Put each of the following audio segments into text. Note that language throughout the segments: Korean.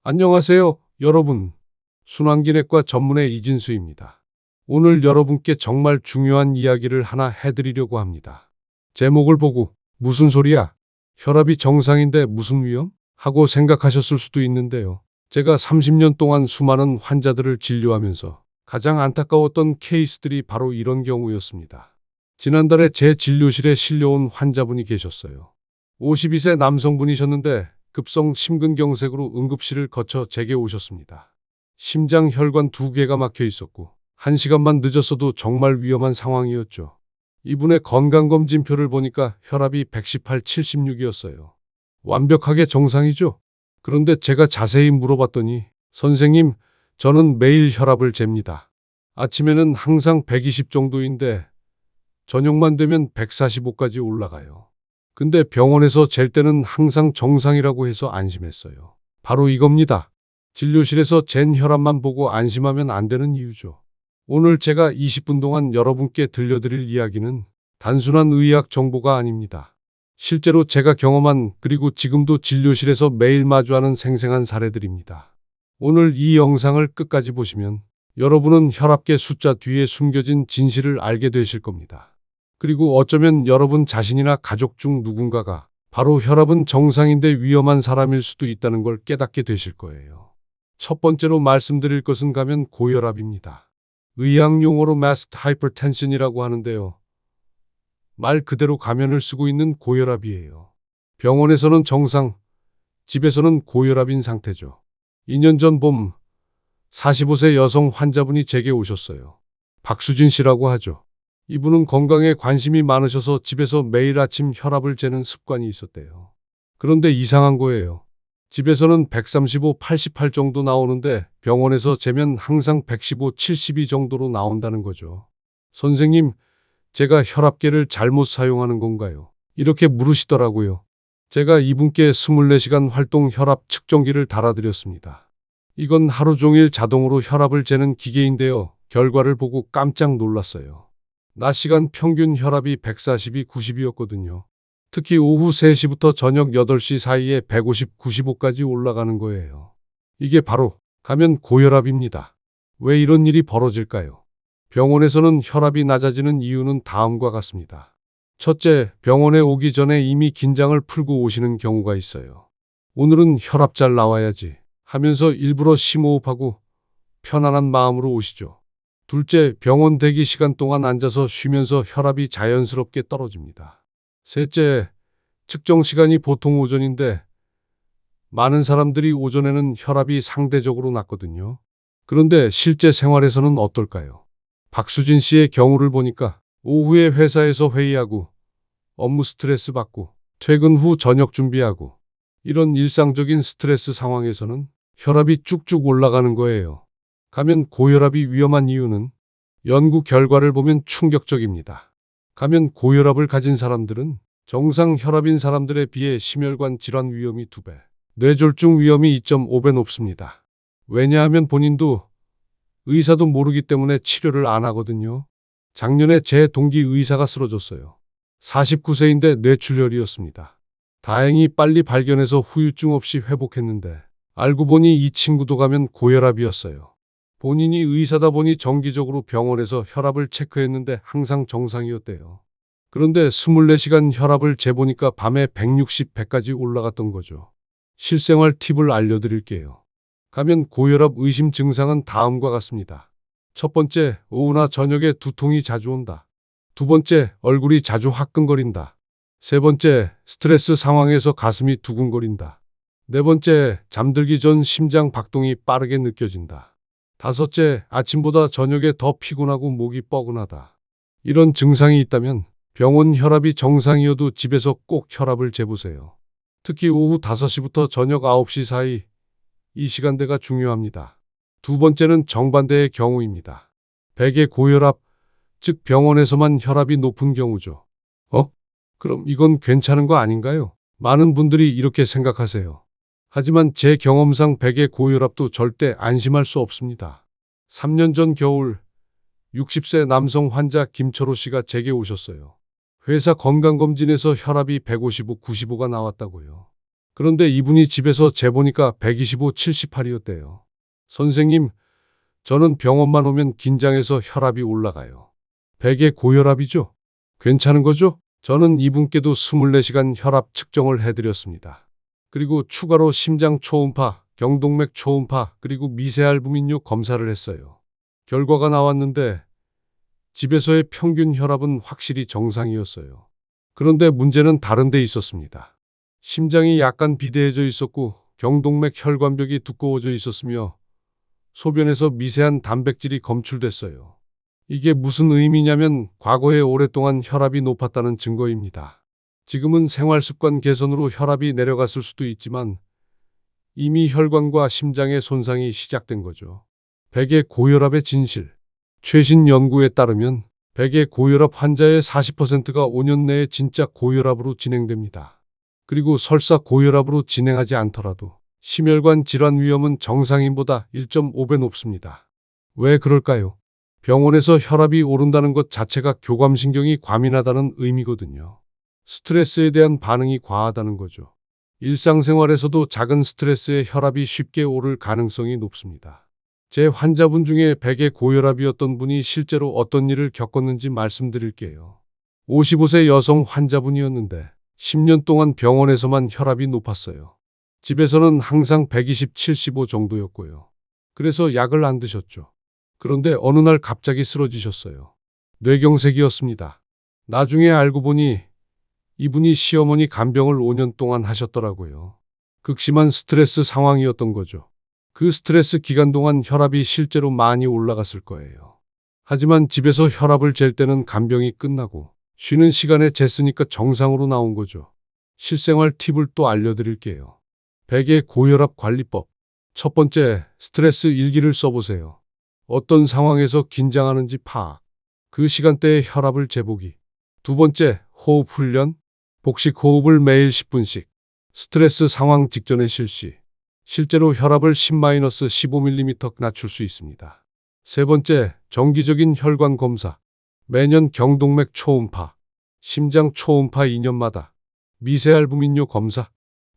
안녕하세요, 여러분. 순환기내과 전문의 이진수입니다. 오늘 여러분께 정말 중요한 이야기를 하나 해드리려고 합니다. 제목을 보고 무슨 소리야? 혈압이 정상인데 무슨 위험? 하고 생각하셨을 수도 있는데요. 제가 30년 동안 수많은 환자들을 진료하면서 가장 안타까웠던 케이스들이 바로 이런 경우였습니다. 지난달에 제 진료실에 실려온 환자분이 계셨어요. 52세 남성분이셨는데 급성 심근경색으로 응급실을 거쳐 제게 오셨습니다. 심장 혈관 2개가 막혀 있었고 1시간만 늦었어도 정말 위험한 상황이었죠. 이분의 건강검진표를 보니까 혈압이 118, 76이었어요. 완벽하게 정상이죠? 그런데 제가 자세히 물어봤더니 선생님, 저는 매일 혈압을 잽니다. 아침에는 항상 120 정도인데 저녁만 되면 145까지 올라가요. 근데 병원에서 잴 때는 항상 정상이라고 해서 안심했어요. 바로 이겁니다. 진료실에서 잰 혈압만 보고 안심하면 안 되는 이유죠. 오늘 제가 20분 동안 여러분께 들려드릴 이야기는 단순한 의학 정보가 아닙니다. 실제로 제가 경험한 그리고 지금도 진료실에서 매일 마주하는 생생한 사례들입니다. 오늘 이 영상을 끝까지 보시면 여러분은 혈압계 숫자 뒤에 숨겨진 진실을 알게 되실 겁니다. 그리고 어쩌면 여러분 자신이나 가족 중 누군가가 바로 혈압은 정상인데 위험한 사람일 수도 있다는 걸 깨닫게 되실 거예요. 첫 번째로 말씀드릴 것은 가면 고혈압입니다. 의학 용어로 masked hypertension이라고 하는데요. 말 그대로 가면을 쓰고 있는 고혈압이에요. 병원에서는 정상, 집에서는 고혈압인 상태죠. 2년 전 봄, 45세 여성 환자분이 제게 오셨어요. 박수진 씨라고 하죠. 이분은 건강에 관심이 많으셔서 집에서 매일 아침 혈압을 재는 습관이 있었대요. 그런데 이상한 거예요. 집에서는 135, 88 정도 나오는데 병원에서 재면 항상 115, 72 정도로 나온다는 거죠. 선생님, 제가 혈압계를 잘못 사용하는 건가요? 이렇게 물으시더라고요. 제가 이분께 24시간 활동 혈압 측정기를 달아드렸습니다. 이건 하루 종일 자동으로 혈압을 재는 기계인데요. 결과를 보고 깜짝 놀랐어요. 낮 시간 평균 혈압이 140이 90이었거든요. 특히 오후 3시부터 저녁 8시 사이에 150, 95까지 올라가는 거예요. 이게 바로 가면 고혈압입니다. 왜 이런 일이 벌어질까요? 병원에서는 혈압이 낮아지는 이유는 다음과 같습니다. 첫째, 병원에 오기 전에 이미 긴장을 풀고 오시는 경우가 있어요. 오늘은 혈압 잘 나와야지 하면서 일부러 심호흡하고 편안한 마음으로 오시죠. 둘째, 병원 대기 시간 동안 앉아서 쉬면서 혈압이 자연스럽게 떨어집니다. 셋째, 측정 시간이 보통 오전인데 많은 사람들이 오전에는 혈압이 상대적으로 낮거든요. 그런데 실제 생활에서는 어떨까요? 박수진 씨의 경우를 보니까 오후에 회사에서 회의하고 업무 스트레스 받고 퇴근 후 저녁 준비하고 이런 일상적인 스트레스 상황에서는 혈압이 쭉쭉 올라가는 거예요. 가면 고혈압이 위험한 이유는 연구 결과를 보면 충격적입니다. 가면 고혈압을 가진 사람들은 정상 혈압인 사람들에 비해 심혈관 질환 위험이 2배, 뇌졸중 위험이 2.5배 높습니다. 왜냐하면 본인도 의사도 모르기 때문에 치료를 안 하거든요. 작년에 제 동기 의사가 쓰러졌어요. 49세인데 뇌출혈이었습니다. 다행히 빨리 발견해서 후유증 없이 회복했는데 알고 보니 이 친구도 가면 고혈압이었어요. 본인이 의사다 보니 정기적으로 병원에서 혈압을 체크했는데 항상 정상이었대요. 그런데 24시간 혈압을 재보니까 밤에 160, 100까지 올라갔던 거죠. 실생활 팁을 알려드릴게요. 가면 고혈압 의심 증상은 다음과 같습니다. 첫 번째, 오후나 저녁에 두통이 자주 온다. 두 번째, 얼굴이 자주 화끈거린다. 세 번째, 스트레스 상황에서 가슴이 두근거린다. 네 번째, 잠들기 전 심장 박동이 빠르게 느껴진다. 다섯째, 아침보다 저녁에 더 피곤하고 목이 뻐근하다. 이런 증상이 있다면 병원 혈압이 정상이어도 집에서 꼭 혈압을 재보세요. 특히 오후 5시부터 저녁 9시 사이, 이 시간대가 중요합니다. 두 번째는 정반대의 경우입니다. 백의 고혈압, 즉 병원에서만 혈압이 높은 경우죠. 그럼 이건 괜찮은 거 아닌가요? 많은 분들이 이렇게 생각하세요. 하지만 제 경험상 백의 고혈압도 절대 안심할 수 없습니다. 3년 전 겨울 60세 남성 환자 김철호 씨가 제게 오셨어요. 회사 건강검진에서 혈압이 155, 95가 나왔다고요. 그런데 이분이 집에서 재보니까 125, 78이었대요. 선생님, 저는 병원만 오면 긴장해서 혈압이 올라가요. 백의 고혈압이죠? 괜찮은 거죠? 저는 이분께도 24시간 혈압 측정을 해드렸습니다. 그리고 추가로 심장 초음파, 경동맥 초음파, 그리고 미세알부민뇨 검사를 했어요. 결과가 나왔는데 집에서의 평균 혈압은 확실히 정상이었어요. 그런데 문제는 다른 데 있었습니다. 심장이 약간 비대해져 있었고 경동맥 혈관벽이 두꺼워져 있었으며 소변에서 미세한 단백질이 검출됐어요. 이게 무슨 의미냐면 과거에 오랫동안 혈압이 높았다는 증거입니다. 지금은 생활습관 개선으로 혈압이 내려갔을 수도 있지만 이미 혈관과 심장의 손상이 시작된 거죠. 백의 고혈압의 진실. 최신 연구에 따르면 백의 고혈압 환자의 40%가 5년 내에 진짜 고혈압으로 진행됩니다. 그리고 설사 고혈압으로 진행하지 않더라도 심혈관 질환 위험은 정상인보다 1.5배 높습니다. 왜 그럴까요? 병원에서 혈압이 오른다는 것 자체가 교감신경이 과민하다는 의미거든요. 스트레스에 대한 반응이 과하다는 거죠. 일상생활에서도 작은 스트레스에 혈압이 쉽게 오를 가능성이 높습니다. 제 환자분 중에 백의 고혈압이었던 분이 실제로 어떤 일을 겪었는지 말씀드릴게요. 55세 여성 환자분이었는데 10년 동안 병원에서만 혈압이 높았어요. 집에서는 항상 120, 75 정도였고요. 그래서 약을 안 드셨죠. 그런데 어느 날 갑자기 쓰러지셨어요. 뇌경색이었습니다. 나중에 알고 보니 이분이 시어머니 간병을 5년 동안 하셨더라고요. 극심한 스트레스 상황이었던 거죠. 그 스트레스 기간 동안 혈압이 실제로 많이 올라갔을 거예요. 하지만 집에서 혈압을 잴 때는 간병이 끝나고 쉬는 시간에 쟀으니까 정상으로 나온 거죠. 실생활 팁을 또 알려드릴게요. 백의 고혈압 관리법. 첫 번째, 스트레스 일기를 써보세요. 어떤 상황에서 긴장하는지 파악. 그 시간대에 혈압을 재보기. 두 번째, 호흡 훈련. 복식 호흡을 매일 10분씩. 스트레스 상황 직전에 실시. 실제로 혈압을 10-15mm 낮출 수 있습니다. 세 번째, 정기적인 혈관 검사. 매년 경동맥 초음파, 심장 초음파 2년마다, 미세알부민뇨 검사.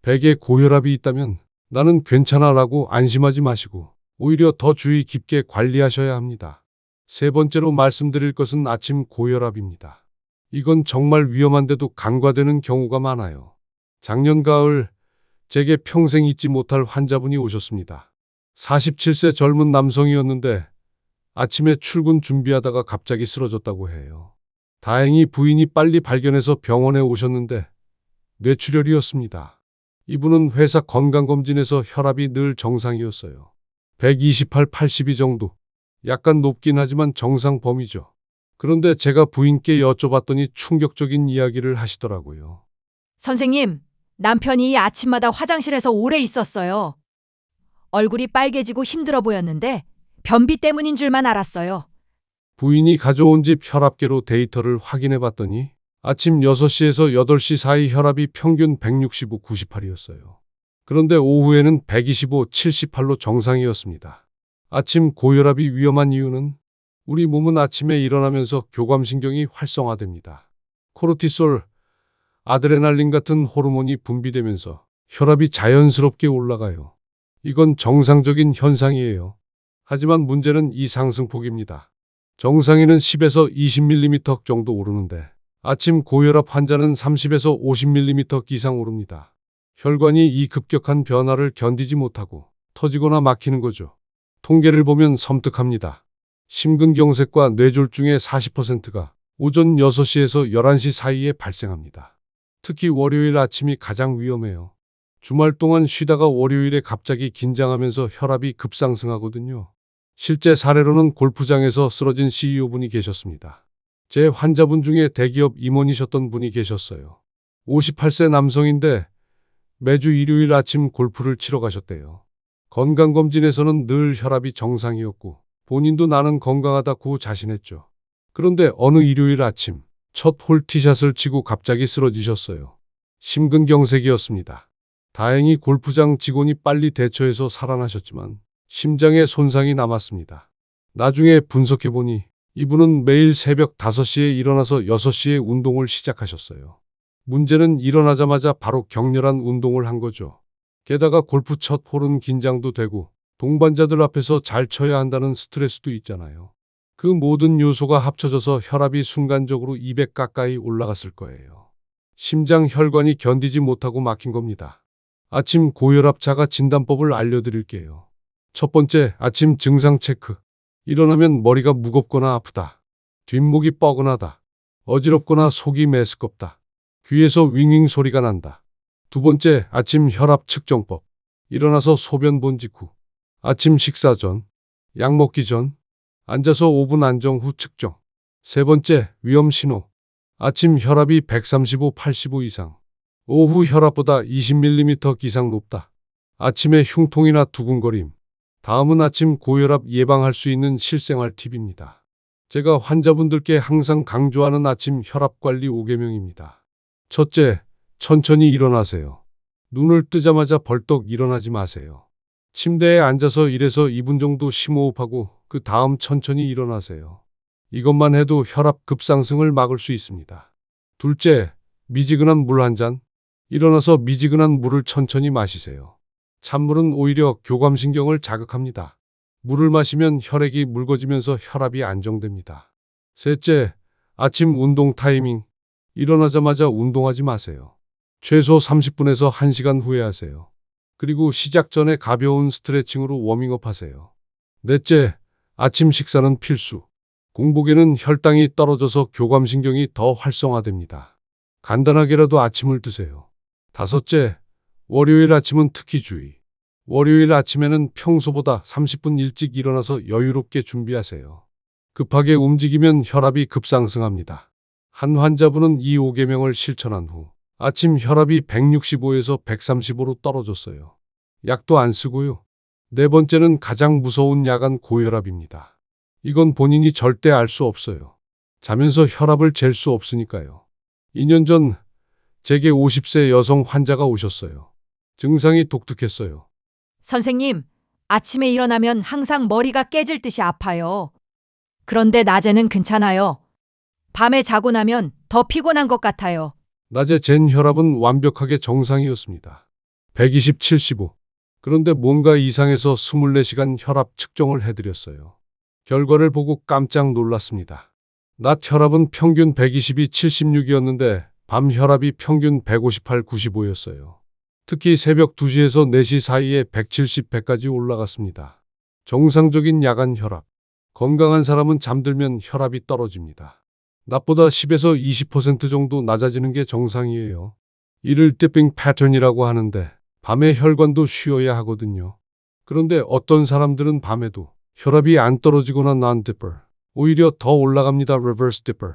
백의 고혈압이 있다면 나는 괜찮아 라고 안심하지 마시고 오히려 더 주의 깊게 관리하셔야 합니다. 세 번째로 말씀드릴 것은 아침 고혈압입니다. 이건 정말 위험한데도 간과되는 경우가 많아요. 작년 가을 제게 평생 잊지 못할 환자분이 오셨습니다. 47세 젊은 남성이었는데 아침에 출근 준비하다가 갑자기 쓰러졌다고 해요. 다행히 부인이 빨리 발견해서 병원에 오셨는데 뇌출혈이었습니다. 이분은 회사 건강검진에서 혈압이 늘 정상이었어요. 128, 82 정도. 약간 높긴 하지만 정상 범위죠. 그런데 제가 부인께 여쭤봤더니 충격적인 이야기를 하시더라고요. 선생님, 남편이 아침마다 화장실에서 오래 있었어요. 얼굴이 빨개지고 힘들어 보였는데 변비 때문인 줄만 알았어요. 부인이 가져온 집 혈압계로 데이터를 확인해 봤더니 아침 6시에서 8시 사이 혈압이 평균 165, 98이었어요. 그런데 오후에는 125, 78로 정상이었습니다. 아침 고혈압이 위험한 이유는 우리 몸은 아침에 일어나면서 교감신경이 활성화됩니다. 코르티솔, 아드레날린 같은 호르몬이 분비되면서 혈압이 자연스럽게 올라가요. 이건 정상적인 현상이에요. 하지만 문제는 이 상승폭입니다. 정상인은 10에서 20mm 정도 오르는데 아침 고혈압 환자는 30에서 50mm 이상 오릅니다. 혈관이 이 급격한 변화를 견디지 못하고 터지거나 막히는 거죠. 통계를 보면 섬뜩합니다. 심근경색과 뇌졸중의 40%가 오전 6시에서 11시 사이에 발생합니다. 특히 월요일 아침이 가장 위험해요. 주말 동안 쉬다가 월요일에 갑자기 긴장하면서 혈압이 급상승하거든요. 실제 사례로는 골프장에서 쓰러진 CEO분이 계셨습니다. 제 환자분 중에 대기업 임원이셨던 분이 계셨어요. 58세 남성인데 매주 일요일 아침 골프를 치러 가셨대요. 건강검진에서는 늘 혈압이 정상이었고 본인도 나는 건강하다고 자신했죠. 그런데 어느 일요일 아침 첫 홀 티샷을 치고 갑자기 쓰러지셨어요. 심근경색이었습니다. 다행히 골프장 직원이 빨리 대처해서 살아나셨지만 심장에 손상이 남았습니다. 나중에 분석해보니 이분은 매일 새벽 5시에 일어나서 6시에 운동을 시작하셨어요. 문제는 일어나자마자 바로 격렬한 운동을 한 거죠. 게다가 골프 첫 홀은 긴장도 되고 동반자들 앞에서 잘 쳐야 한다는 스트레스도 있잖아요. 그 모든 요소가 합쳐져서 혈압이 순간적으로 200 가까이 올라갔을 거예요. 심장 혈관이 견디지 못하고 막힌 겁니다. 아침 고혈압 자가 진단법을 알려드릴게요. 첫 번째, 아침 증상 체크. 일어나면 머리가 무겁거나 아프다. 뒷목이 뻐근하다. 어지럽거나 속이 메스껍다. 귀에서 윙윙 소리가 난다. 두 번째, 아침 혈압 측정법. 일어나서 소변 본 직후. 아침 식사 전. 약 먹기 전. 앉아서 5분 안정 후 측정. 세 번째, 위험 신호. 아침 혈압이 135/85 이상. 오후 혈압보다 20mm 이상 높다. 아침에 흉통이나 두근거림. 다음은 아침 고혈압 예방할 수 있는 실생활 팁입니다. 제가 환자분들께 항상 강조하는 아침 혈압 관리 5계명입니다. 첫째, 천천히 일어나세요. 눈을 뜨자마자 벌떡 일어나지 마세요. 침대에 앉아서 1에서 2분 정도 심호흡하고 그 다음 천천히 일어나세요. 이것만 해도 혈압 급상승을 막을 수 있습니다. 둘째, 미지근한 물 한 잔. 일어나서 미지근한 물을 천천히 마시세요. 찬물은 오히려 교감신경을 자극합니다. 물을 마시면 혈액이 묽어지면서 혈압이 안정됩니다. 셋째, 아침 운동 타이밍. 일어나자마자 운동하지 마세요. 최소 30분에서 1시간 후에 하세요. 그리고 시작 전에 가벼운 스트레칭으로 워밍업 하세요. 넷째, 아침 식사는 필수. 공복에는 혈당이 떨어져서 교감신경이 더 활성화됩니다. 간단하게라도 아침을 드세요. 다섯째, 월요일 아침은 특히 주의. 월요일 아침에는 평소보다 30분 일찍 일어나서 여유롭게 준비하세요. 급하게 움직이면 혈압이 급상승합니다. 한 환자분은 이 5계명을 실천한 후 아침 혈압이 165에서 135로 떨어졌어요. 약도 안 쓰고요. 네 번째는 가장 무서운 야간 고혈압입니다. 이건 본인이 절대 알 수 없어요. 자면서 혈압을 잴 수 없으니까요. 2년 전 제게 50세 여성 환자가 오셨어요. 증상이 독특했어요. 선생님, 아침에 일어나면 항상 머리가 깨질 듯이 아파요. 그런데 낮에는 괜찮아요. 밤에 자고 나면 더 피곤한 것 같아요. 낮에 잰 혈압은 완벽하게 정상이었습니다. 120/75. 그런데 뭔가 이상해서 24시간 혈압 측정을 해드렸어요. 결과를 보고 깜짝 놀랐습니다. 낮 혈압은 평균 122/76이었는데 밤 혈압이 평균 158/95였어요. 특히 새벽 2시에서 4시 사이에 170/100까지 올라갔습니다. 정상적인 야간 혈압. 건강한 사람은 잠들면 혈압이 떨어집니다. 낮보다 10에서 20% 정도 낮아지는 게 정상이에요. 이를 디핑 패턴이라고 하는데 밤에 혈관도 쉬어야 하거든요. 그런데 어떤 사람들은 밤에도 혈압이 안 떨어지거나 non-dipper, 오히려 더 올라갑니다. reverse dipper.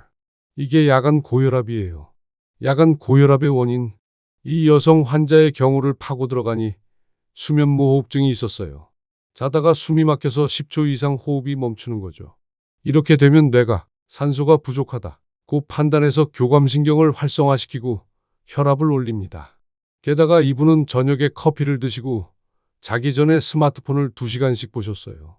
이게 야간 고혈압이에요. 야간 고혈압의 원인. 이 여성 환자의 경우를 파고 들어가니 수면무호흡증이 있었어요. 자다가 숨이 막혀서 10초 이상 호흡이 멈추는 거죠. 이렇게 되면 뇌가 산소가 부족하다 고 판단해서 교감신경을 활성화시키고 혈압을 올립니다. 게다가 이분은 저녁에 커피를 드시고 자기 전에 스마트폰을 2시간씩 보셨어요.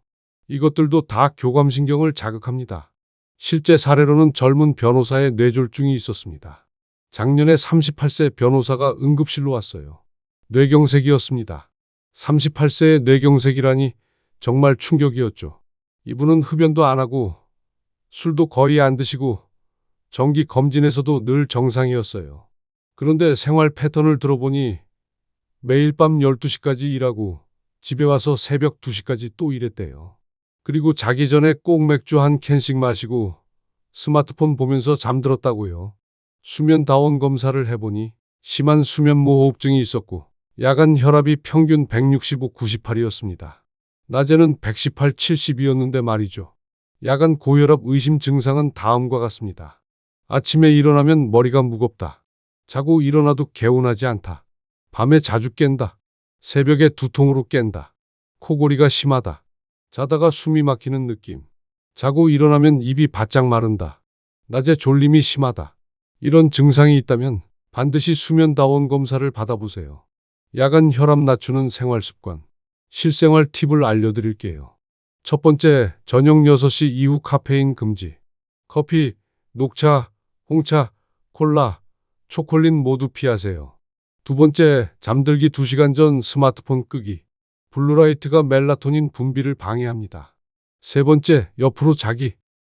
이것들도 다 교감신경을 자극합니다. 실제 사례로는 젊은 변호사의 뇌졸중이 있었습니다. 작년에 38세 변호사가 응급실로 왔어요. 뇌경색이었습니다. 38세의 뇌경색이라니 정말 충격이었죠. 이분은 흡연도 안 하고 술도 거의 안 드시고 정기 검진에서도 늘 정상이었어요. 그런데 생활 패턴을 들어보니 매일 밤 12시까지 일하고 집에 와서 새벽 2시까지 또 일했대요. 그리고 자기 전에 꼭 맥주 한 캔씩 마시고 스마트폰 보면서 잠들었다고요. 수면다원 검사를 해보니 심한 수면무호흡증이 있었고 야간 혈압이 평균 165/98이었습니다. 낮에는 118/70이었는데 말이죠. 야간 고혈압 의심 증상은 다음과 같습니다. 아침에 일어나면 머리가 무겁다. 자고 일어나도 개운하지 않다. 밤에 자주 깬다. 새벽에 두통으로 깬다. 코골이가 심하다. 자다가 숨이 막히는 느낌. 자고 일어나면 입이 바짝 마른다. 낮에 졸림이 심하다. 이런 증상이 있다면 반드시 수면다원 검사를 받아보세요. 야간 혈압 낮추는 생활 습관. 실생활 팁을 알려드릴게요. 첫 번째, 저녁 6시 이후 카페인 금지. 커피, 녹차, 홍차, 콜라, 초콜릿 모두 피하세요. 두 번째, 잠들기 2시간 전 스마트폰 끄기. 블루라이트가 멜라토닌 분비를 방해합니다. 세 번째, 옆으로 자기.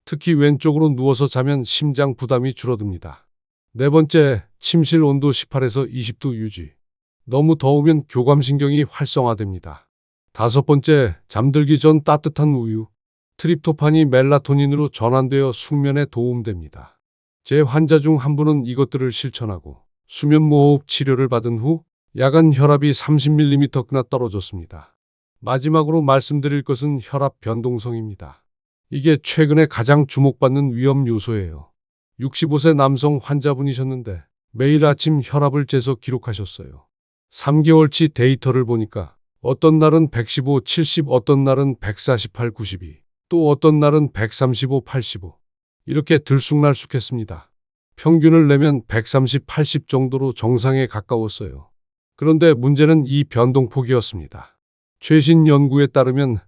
특히 왼쪽으로 누워서 자면 심장 부담이 줄어듭니다. 네 번째, 침실 온도 18에서 20도 유지. 너무 더우면 교감신경이 활성화됩니다. 다섯 번째, 잠들기 전 따뜻한 우유. 트립토판이 멜라토닌으로 전환되어 숙면에 도움됩니다. 제 환자 중 한 분은 이것들을 실천하고 수면무호흡 치료를 받은 후 야간 혈압이 30mm나 떨어졌습니다. 마지막으로 말씀드릴 것은 혈압 변동성입니다. 이게 최근에 가장 주목받는 위험 요소예요. 65세 남성 환자분이셨는데 매일 아침 혈압을 재서 기록하셨어요. 3개월치 데이터를 보니까 어떤 날은 115, 70, 어떤 날은 148, 92, 또 어떤 날은 135, 85. 이렇게 들쑥날쑥했습니다. 평균을 내면 130, 80 정도로 정상에 가까웠어요. 그런데 문제는 이 변동폭이었습니다. 최신 연구에 따르면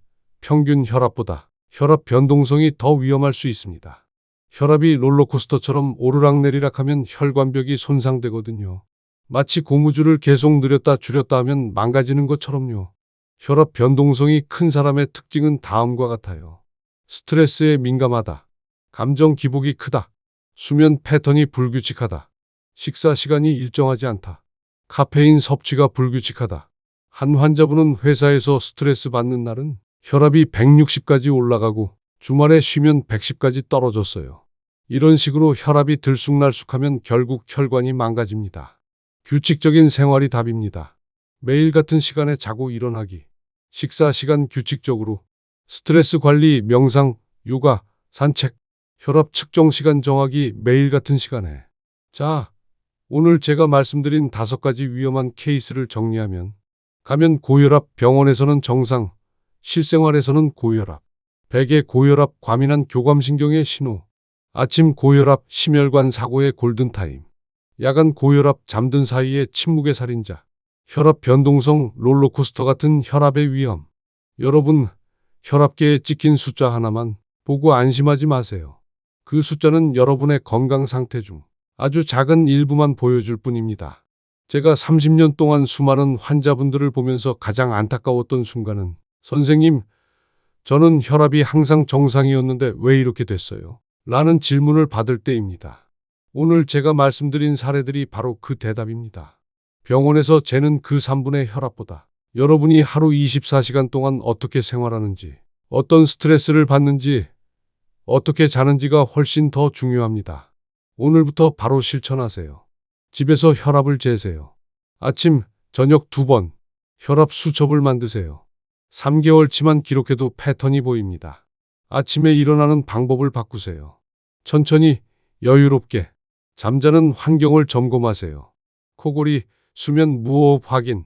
평균 혈압보다 혈압 변동성이 더 위험할 수 있습니다. 혈압이 롤러코스터처럼 오르락내리락하면 혈관벽이 손상되거든요. 마치 고무줄을 계속 늘렸다 줄였다 하면 망가지는 것처럼요. 혈압 변동성이 큰 사람의 특징은 다음과 같아요. 스트레스에 민감하다. 감정 기복이 크다. 수면 패턴이 불규칙하다. 식사 시간이 일정하지 않다. 카페인 섭취가 불규칙하다. 한 환자분은 회사에서 스트레스 받는 날은 혈압이 160까지 올라가고 주말에 쉬면 110까지 떨어졌어요. 이런 식으로 혈압이 들쑥날쑥하면 결국 혈관이 망가집니다. 규칙적인 생활이 답입니다. 매일 같은 시간에 자고 일어나기. 식사 시간 규칙적으로. 스트레스 관리, 명상, 요가, 산책. 혈압 측정 시간 정하기 매일 같은 시간에. 자, 오늘 제가 말씀드린 5가지 위험한 케이스를 정리하면 가면 고혈압, 병원에서는 정상, 실생활에서는 고혈압, 베개 고혈압, 과민한 교감신경의 신호, 아침 고혈압, 심혈관 사고의 골든타임, 야간 고혈압, 잠든 사이에 침묵의 살인자, 혈압 변동성, 롤러코스터 같은 혈압의 위험. 여러분, 혈압계에 찍힌 숫자 하나만 보고 안심하지 마세요. 그 숫자는 여러분의 건강 상태 중 아주 작은 일부만 보여줄 뿐입니다. 제가 30년 동안 수많은 환자분들을 보면서 가장 안타까웠던 순간은 선생님, 저는 혈압이 항상 정상이었는데 왜 이렇게 됐어요? 라는 질문을 받을 때입니다. 오늘 제가 말씀드린 사례들이 바로 그 대답입니다. 병원에서 재는 그 3분의 혈압보다 여러분이 하루 24시간 동안 어떻게 생활하는지, 어떤 스트레스를 받는지, 어떻게 자는지가 훨씬 더 중요합니다. 오늘부터 바로 실천하세요. 집에서 혈압을 재세요. 아침, 저녁 2번 혈압 수첩을 만드세요. 3개월치만 기록해도 패턴이 보입니다. 아침에 일어나는 방법을 바꾸세요. 천천히, 여유롭게, 잠자는 환경을 점검하세요. 코골이, 수면 무호흡 확인,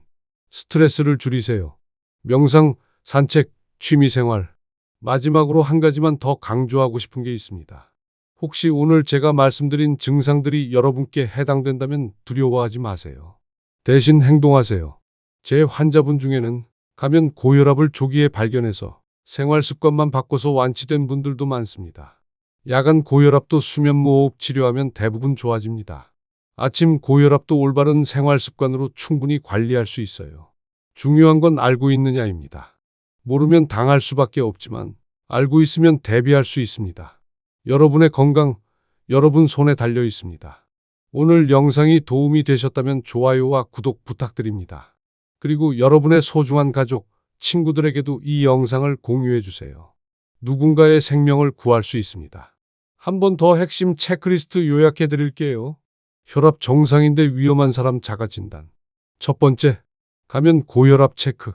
스트레스를 줄이세요. 명상, 산책, 취미생활. 마지막으로 한 가지만 더 강조하고 싶은 게 있습니다. 혹시 오늘 제가 말씀드린 증상들이 여러분께 해당된다면 두려워하지 마세요. 대신 행동하세요. 제 환자분 중에는 가면 고혈압을 조기에 발견해서 생활 습관만 바꿔서 완치된 분들도 많습니다. 야간 고혈압도 수면무호흡 치료하면 대부분 좋아집니다. 아침 고혈압도 올바른 생활 습관으로 충분히 관리할 수 있어요. 중요한 건 알고 있느냐입니다. 모르면 당할 수밖에 없지만 알고 있으면 대비할 수 있습니다. 여러분의 건강, 여러분 손에 달려 있습니다. 오늘 영상이 도움이 되셨다면 좋아요와 구독 부탁드립니다. 그리고 여러분의 소중한 가족, 친구들에게도 이 영상을 공유해 주세요. 누군가의 생명을 구할 수 있습니다. 한 번 더 핵심 체크리스트 요약해 드릴게요. 혈압 정상인데 위험한 사람 자가 진단. 첫 번째, 가면 고혈압 체크.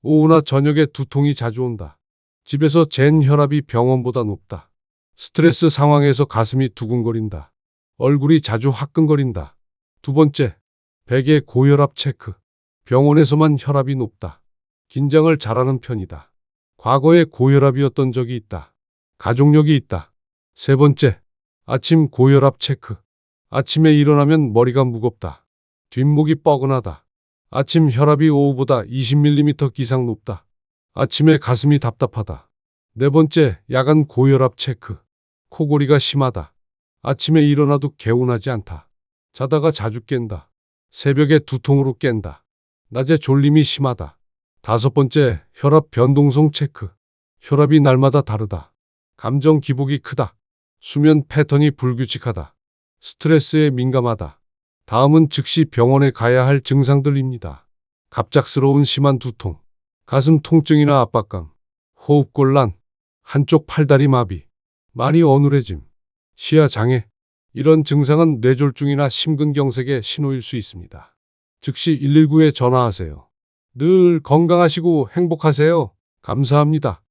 오후나 저녁에 두통이 자주 온다. 집에서 잰 혈압이 병원보다 높다. 스트레스 상황에서 가슴이 두근거린다. 얼굴이 자주 화끈거린다. 두 번째, 베개 고혈압 체크. 병원에서만 혈압이 높다. 긴장을 잘하는 편이다. 과거에 고혈압이었던 적이 있다. 가족력이 있다. 세 번째, 아침 고혈압 체크. 아침에 일어나면 머리가 무겁다. 뒷목이 뻐근하다. 아침 혈압이 오후보다 20mm 이상 높다. 아침에 가슴이 답답하다. 네 번째, 야간 고혈압 체크. 코골이가 심하다. 아침에 일어나도 개운하지 않다. 자다가 자주 깬다. 새벽에 두통으로 깬다. 낮에 졸림이 심하다. 5번째, 혈압 변동성 체크. 혈압이 날마다 다르다. 감정 기복이 크다. 수면 패턴이 불규칙하다. 스트레스에 민감하다. 다음은 즉시 병원에 가야 할 증상들입니다. 갑작스러운 심한 두통, 가슴 통증이나 압박감, 호흡곤란, 한쪽 팔다리 마비, 말이 어눌해짐, 시야 장애. 이런 증상은 뇌졸중이나 심근경색의 신호일 수 있습니다. 즉시 119에 전화하세요. 늘 건강하시고 행복하세요. 감사합니다.